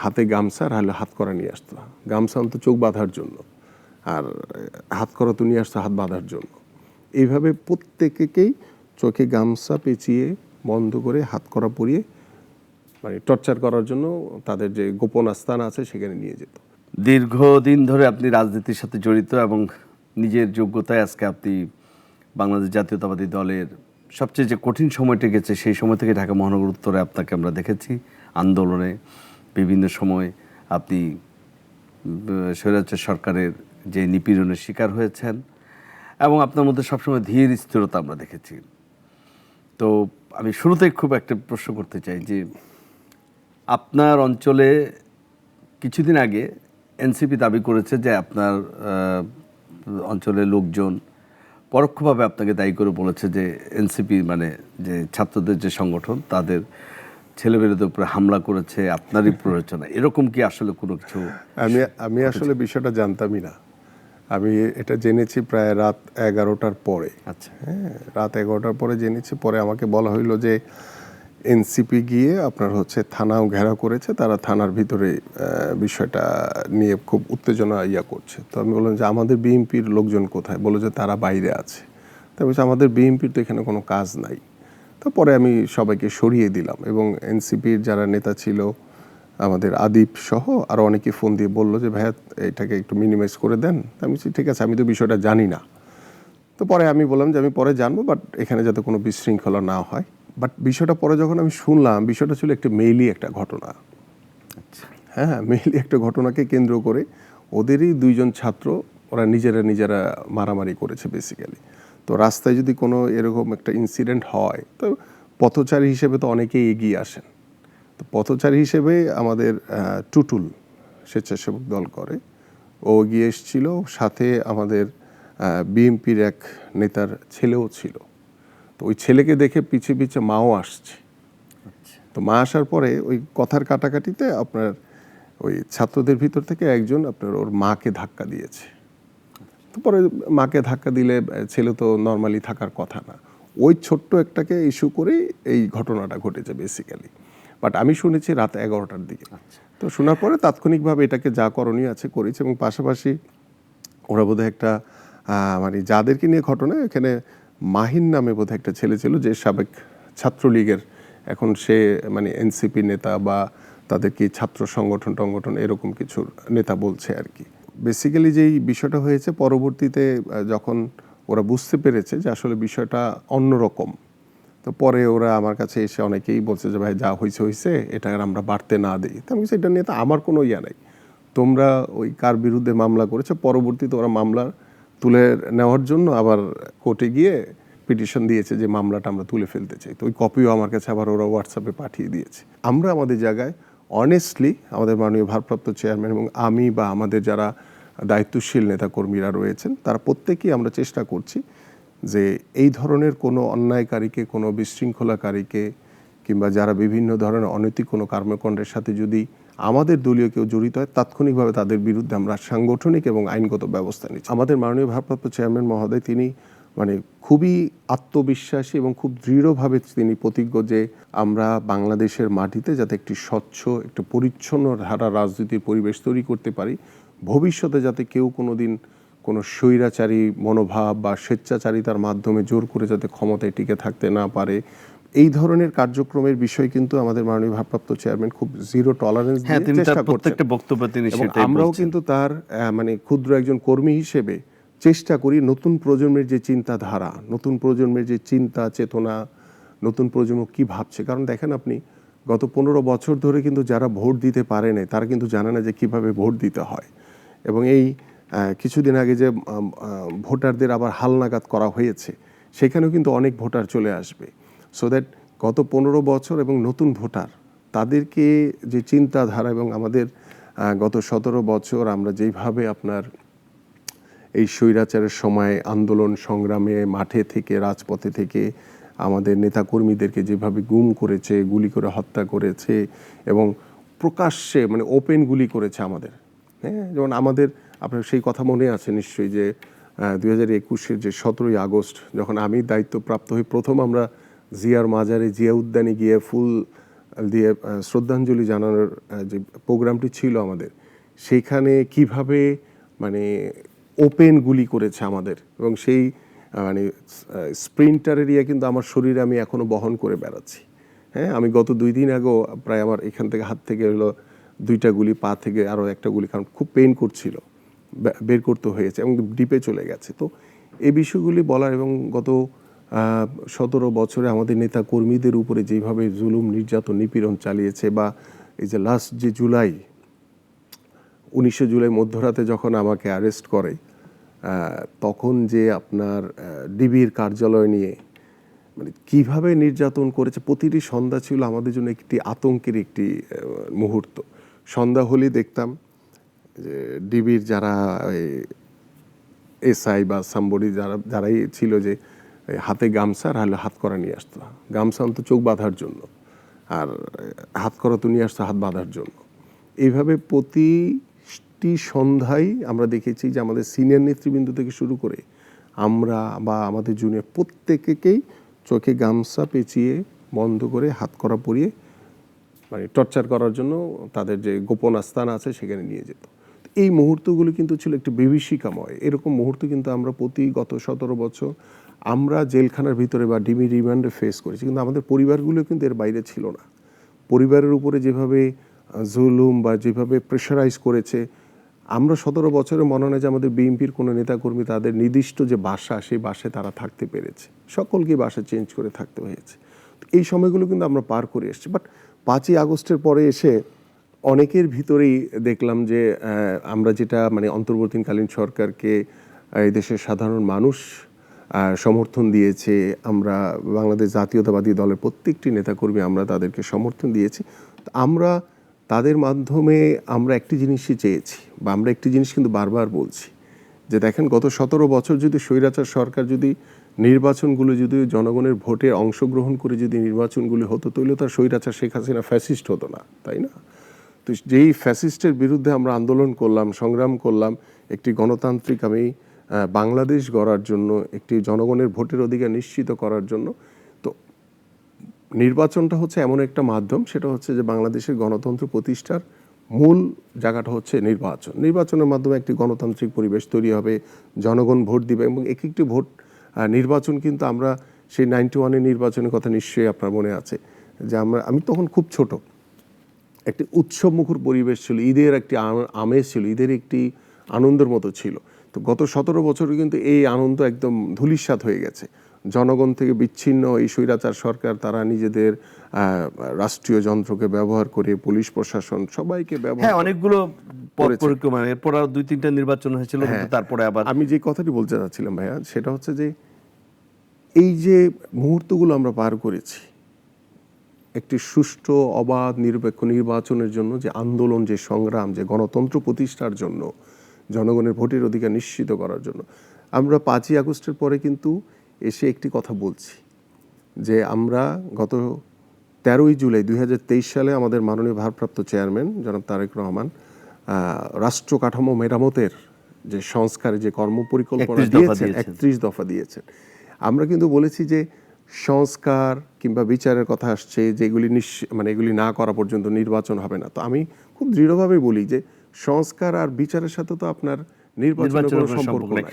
হাতে গামছা আর হলে হাত করা নিয়ে আসতো। গামছা তো চোখ বাঁধার জন্য, আর হাত করা তো নিয়ে আসতো হাত বাঁধার জন্য। এইভাবে প্রত্যেকেই চোখে গামছা পেঁচিয়ে বন্ধ করে হাত করা পরিয়ে মানে টর্চার করার জন্য তাদের যে গোপন আস্তানা আছে সেখানে নিয়ে যেত। দীর্ঘদিন ধরে আপনি রাজনীতির সাথে জড়িত এবং নিজের যোগ্যতায় আজকে আপনি বাংলাদেশ জাতীয়তাবাদী দলের সবচেয়ে যে কঠিন সময়টা গেছে সেই সময় থেকে ঢাকা মহানগর উত্তরে আপনাকে আমরা দেখেছি আন্দোলনে। বিভিন্ন সময় আপনি স্বৈরাচার সরকারের যে নিপীড়নের শিকার হয়েছেন এবং আপনার মধ্যে সবসময় ধীর স্থিরতা আমরা দেখেছি। তো আমি শুরুতেই খুব একটা প্রশ্ন করতে চাই যে আপনার অঞ্চলে কিছুদিন আগে এনসিপি দাবি করেছে যে আপনার অঞ্চলের লোকজন পরোক্ষভাবে আপনাকে দায়ী করে বলেছে যে এনসিপি মানে যে ছাত্রদের যে সংগঠন তাদের ছেলেমেয়েদের উপরে হামলা করেছে আপনারই প্ররোচনা। এরকম কি আসলে কোনো কিছু? আমি আসলে বিষয়টা জানতামই না। আমি এটা জেনেছি প্রায় রাত 11টার পরে। আচ্ছা, হ্যাঁ, রাত 11টার পরে জেনেছি। পরে আমাকে বলা হইলো যে এনসিপি গিয়ে আপনার হচ্ছে থানাও ঘেরাও করেছে, তারা থানার ভিতরে বিষয়টা নিয়ে খুব উত্তেজনা করছে। তো আমি বললাম যে আমাদের বিএনপির লোকজন কোথায়? বললো যে তারা বাইরে আছে। তো বলছি আমাদের বিএনপির তো এখানে কোনো কাজ নাই। তো পরে আমি সবাইকে সরিয়ে দিলাম এবং এনসিপির যারা নেতা ছিল আমাদের আদিপ সহ আরও অনেকে ফোন দিয়ে বললো যে ভাইয়া এটাকে একটু মিনিমাইজ করে দেন। আমি বলছি ঠিক আছে, আমি তো বিষয়টা জানি না। তো পরে আমি বললাম যে আমি পরে জানবো, বাট এখানে যাতে কোনো বিশৃঙ্খলা না হয়। বাট বিষয়টা পরে যখন আমি শুনলাম, বিষয়টা ছিল একটা মেইলি একটা ঘটনা। হ্যাঁ, মেইলি একটা ঘটনাকে কেন্দ্র করে ওদেরই দুইজন ছাত্র ওরা নিজেরা মারামারি করেছে বেসিক্যালি। তো রাস্তায় যদি কোনো এরকম একটা ইনসিডেন্ট হয় তো পথচারী হিসেবে তো অনেকেই এগিয়ে আসেন। তো পথচারী হিসেবে আমাদের টুটুল স্বেচ্ছাসেবক দল করে, ও এগিয়ে এসেছিল, সাথে আমাদের বিএনপির এক নেতার ছেলেও ছিল। তো ওই ছেলেকে দেখে পিছিয়ে পিছিয়ে মাও আসছে। তো মা আসার পরে ওই কথার কাটাকাটিতে আপনার ওই ছাত্রদের ভিতর থেকে একজন আপনার ওর মাকে ধাক্কা দিয়েছে। তো পরে মাকে ধাক্কা দিলে ছেলে তো নর্মালি থাকার কথা না, ওই ছোট্ট একটাকে ইস্যু করেই এই ঘটনাটা ঘটেছে বেসিক্যালি। বাট আমি শুনেছি রাত 11টার দিকে। তো শোনার পরে তাৎক্ষণিকভাবে এটাকে যা করণীয় আছে করেছে এবং পাশাপাশি ওরা বোধহয় একটা মানে যাদেরকে নিয়ে ঘটনা, এখানে মাহিন নামে বোধহয় একটা ছেলে ছিল যে সাবেক ছাত্রলীগের, এখন সে মানে এনসিপি নেতা বা তাদের কি ছাত্র সংগঠন এরকম কিছু নেতা বলছে আর কি। বেসিক্যালি যেই বিষয়টা হয়েছে পরবর্তীতে যখন ওরা বুঝতে পেরেছে যে আসলে বিষয়টা অন্যরকম, তো পরে ওরা আমার কাছে এসে অনেকেই বলছে যে ভাই যা হয়েছে এটা আর আমরা বাড়তে না দিই। তো আমি সেটা নিয়ে তো আমার কোনো নাই, তোমরা ওই কার বিরুদ্ধে মামলা করেছো, পরবর্তীতে ওরা মামলা তুলে নেওয়ার জন্য আবার কোর্টে গিয়ে পিটিশন দিয়েছে যে মামলাটা আমরা তুলে ফেলতে চাই। তো ওই কপিও আমার কাছে আবার ওরা হোয়াটসঅ্যাপে পাঠিয়ে দিয়েছে। আমরা আমাদের জায়গায় অনেস্টলি আমাদের মাননীয় ভারপ্রাপ্ত চেয়ারম্যান এবং আমি বা আমাদের যারা দায়িত্বশীল নেতাকর্মীরা রয়েছেন তারা প্রত্যেকেই আমরা চেষ্টা করছি যে এই ধরনের কোনো অন্যায়কারীকে, কোনো বিশৃঙ্খলাকারীকে কিংবা যারা বিভিন্ন ধরনের অনৈতিক কোনো কর্মকাণ্ডের সাথে যদি আমাদের দলীয় কেউ জড়িত হয় তাৎক্ষণিকভাবে তাদের বিরুদ্ধে আমরা সাংগঠনিক এবং আইনগত ব্যবস্থা নিচ্ছি। আমাদের মাননীয় ভারপ্রাপ্ত চেয়ারম্যান মহোদয় তিনি মানে খুবই আত্মবিশ্বাসী এবং খুব দৃঢ়ভাবে তিনি প্রতিজ্ঞ যে আমরা বাংলাদেশের মাটিতে যাতে একটি স্বচ্ছ, একটি পরিচ্ছন্ন ধারা রাজনীতির পরিবেশ তৈরি করতে পারি, ভবিষ্যতে যাতে কেউ কোনো দিন কোনো স্বৈরাচারী মনোভাব বা স্বেচ্ছাচারিতার মাধ্যমে জোর করে যাতে ক্ষমতায় টিকে থাকতে না পারে, এই ধরনের কার্যক্রমের বিষয় কিন্তু আমাদের মাননীয় ভারপ্রাপ্ত চেয়ারম্যান খুব জিরো টলারেন্স দিয়ে চেষ্টা করছেন। এবং আমরাও কিন্তু তার মানে ক্ষুদ্র একজন কর্মী হিসেবে চেষ্টা করি নতুন প্রজন্মের যে চিন্তাধারা, নতুন প্রজন্মের যে চিন্তা চেতনা, নতুন প্রজন্ম কি ভাবছে। কারণ দেখেন আপনি গত 15 বছর ধরে কিন্তু যারা ভোট দিতে পারে না তারা কিন্তু জানে না যে কিভাবে ভোট দিতে হয়। এবং এই কিছুদিন আগে যে ভোটারদের আবার হালনাগাদ করা হয়েছে সেখানেও কিন্তু অনেক ভোটার চলে আসবে। সো দ্যাট গত 15 বছর এবং নতুন ভোটার তাদেরকে যে চিন্তাধারা এবং আমাদের গত 17 বছর আমরা যেইভাবে আপনার এই স্বৈরাচারের সময় আন্দোলন সংগ্রামে মাঠে থেকে রাজপথে থেকে আমাদের নেতাকর্মীদেরকে যেভাবে গুম করেছে, গুলি করে হত্যা করেছে এবং প্রকাশ্যে মানে ওপেন গুলি করেছে আমাদের। হ্যাঁ, যেমন আমাদের আপনার সেই কথা মনে আছে নিশ্চয়ই যে 2021-এর যে 17ই আগস্ট যখন আমি দায়িত্বপ্রাপ্ত হই, প্রথম আমরা জিয়ার মাজারে জিয়া উদ্যানে গিয়ে ফুল দিয়ে শ্রদ্ধাঞ্জলি জানানোর যে প্রোগ্রামটি ছিল আমাদের, সেইখানে কিভাবে মানে ওপেন গুলি করেছে আমাদের, এবং সেই মানে স্প্রিন্টার এরিয়া কিন্তু আমার শরীরে আমি এখনো বহন করে বেড়াচ্ছি। হ্যাঁ, আমি গত 2 দিন আগেও প্রায় আমার এখান থেকে হাত থেকে হলো 2টা গুলি, পা থেকে আরও একটা গুলি, কারণ খুব পেইন করছিল, বের করতে হয়েছে এবং ডিপে চলে গেছে। তো এই বিষয়গুলি বলার, এবং গত 17 বছরে আমাদের নেতা কর্মীদের উপরে যেভাবে জুলুম নির্যাতন নিপীড়ন চালিয়েছে, বা এই যে লাস্ট যে 19 জুলাই মধ্যরাতে যখন আমাকে অ্যারেস্ট করে, তখন যে আপনার ডিবির কার্যালয় নিয়ে মানে কিভাবে নির্যাতন করেছে, প্রতিটি সন্ধ্যা ছিল আমাদের জন্য একটি আতঙ্কের একটি মুহূর্ত। সন্ধ্যা হলেই দেখতাম যে ডিবির যারা এসআই বা সাম্বডি যারাই ছিল, যে হাতে গামছা আর হাত করা নিয়ে আসতো। গামছা অন্ত চোখ বাঁধার জন্য, আর হাত করা তো নিয়ে আসতো হাত বাঁধার জন্য। এইভাবে প্রতিটি সন্ধ্যায় আমরা দেখেছি যে আমাদের সিনিয়র নেতৃবৃন্দ থেকে শুরু করে আমরা বা আমাদের জুনিয়র প্রত্যেকেই চোখে গামছা পেঁচিয়ে বন্ধ করে হাত করা পরিয়ে মানে টর্চার করার জন্য তাদের যে গোপন আস্তানা আছে সেখানে নিয়ে যেত। এই মুহূর্তগুলো কিন্তু ছিল একটি বিভীষিকাময়। এরকম মুহূর্ত কিন্তু আমরা গত 17 বছর আমরা জেলখানার ভিতরে বা ডিবি রিমান্ডে ফেস করেছি, কিন্তু আমাদের পরিবারগুলো কিন্তু এর বাইরে ছিল না। পরিবারের উপরে যেভাবে জুলুম বা যেভাবে প্রেশারাইজ করেছে, আমরা 17 বছরে মনে হয় যে আমাদের বিএনপির কোনো নেতাকর্মী তাদের নির্দিষ্ট যে বাসা, সেই বাসায় তারা থাকতে পেরেছে। সকলকে বাসা চেঞ্জ করে থাকতে হয়েছে। এই সময়গুলো কিন্তু আমরা পার করে এসেছি। বাট 5ই আগস্টের পরে এসে অনেকের ভিতরেই দেখলাম যে আমরা যেটা মানে অন্তর্বর্তীকালীন সরকারকে এই দেশের সাধারণ মানুষ সমর্থন দিয়েছে, আমরা বাংলাদেশ জাতীয়তাবাদী দলের প্রত্যেকটি নেতাকর্মী আমরা তাদেরকে সমর্থন দিয়েছি। আমরা তাদের মাধ্যমে আমরা একটি জিনিসই চেয়েছি, বা আমরা একটি জিনিস কিন্তু বারবার বলছি, যে দেখেন গত 17 বছর যদি স্বৈরাচার সরকার যদি নির্বাচনগুলো যদি জনগণের ভোটে অংশগ্রহণ করে যদি নির্বাচনগুলি হতো, তাহলে তার স্বৈরাচার শেখ হাসিনা ফ্যাসিস্ট হতো না, তাই না? তো যেই ফ্যাসিস্টের বিরুদ্ধে আমরা আন্দোলন করলাম, সংগ্রাম করলাম একটি গণতান্ত্রিক বাংলাদেশ গড়ার জন্য, একটি জনগণের ভোটের অধিকার নিশ্চিত করার জন্য। তো নির্বাচনটা হচ্ছে এমন একটা মাধ্যম, সেটা হচ্ছে যে বাংলাদেশের গণতন্ত্র প্রতিষ্ঠার মূল জায়গাটা হচ্ছে নির্বাচন। নির্বাচনের মাধ্যমে একটি গণতান্ত্রিক পরিবেশ তৈরি হবে, জনগণ ভোট দিবে, এবং একটি ভোট নির্বাচন কিন্তু আমরা সেই 91-এর নির্বাচনের কথা নিশ্চয়ই আপনার মনে আছে, যে আমি তখন খুব ছোট, একটি উৎসবমুখর পরিবেশ ছিল, ঈদের একটি আমেজ ছিল, ঈদের একটি আনন্দের মতো ছিল। তো গত 17 বছরে কিন্তু এই আনন্দ একদম ধূলিসাৎ হয়ে গেছে। জনগণ থেকে বিচ্ছিন্ন এই স্বৈরাচার সরকার তারা নিজেদের রাষ্ট্রীয় যন্ত্রকে ব্যবহার করে, পুলিশ প্রশাসন সবাইকে ব্যবহার, অনেকগুলো পথ পরিক্রমা, এরপর আরো 2-3টা নির্বাচন হয়েছিল, কিন্তু তারপরে আবার আমি যে কথাটি বলতে চাচ্ছিলাম ভাইয়া, সেটা হচ্ছে যে এই যে মুহূর্তগুলো আমরা পার করেছি, একটি সুষ্ঠু অবাধ নিরপেক্ষ নির্বাচনের জন্য যে আন্দোলন, যে সংগ্রাম, যে গণতন্ত্র প্রতিষ্ঠার জন্য, জনগণের ভোটের অধিকার নিশ্চিত করার জন্য, আমরা 5ই আগস্টের পরে কিন্তু এসে একটি কথা বলছি, যে আমরা গত 13ই জুলাই 2023 সালে আমাদের মাননীয় ভারপ্রাপ্ত চেয়ারম্যান জনাব তারেক রহমান রাষ্ট্র কাঠামো মেরামতের যে সংস্কারে যে কর্মপরিকল্পনা দিয়েছেন, 31 দফা দিয়েছেন। আমরা কিন্তু বলেছি যে সংস্কার কিংবা বিচারের কথা আসছে, যেগুলি মানে এগুলি না করা পর্যন্ত নির্বাচন হবে না। তো আমি খুব দৃঢ়ভাবে বলি যে সংস্কার আর বিচারের সাথে তো আপনার নির্বাচনের কোনো সম্পর্ক নাই।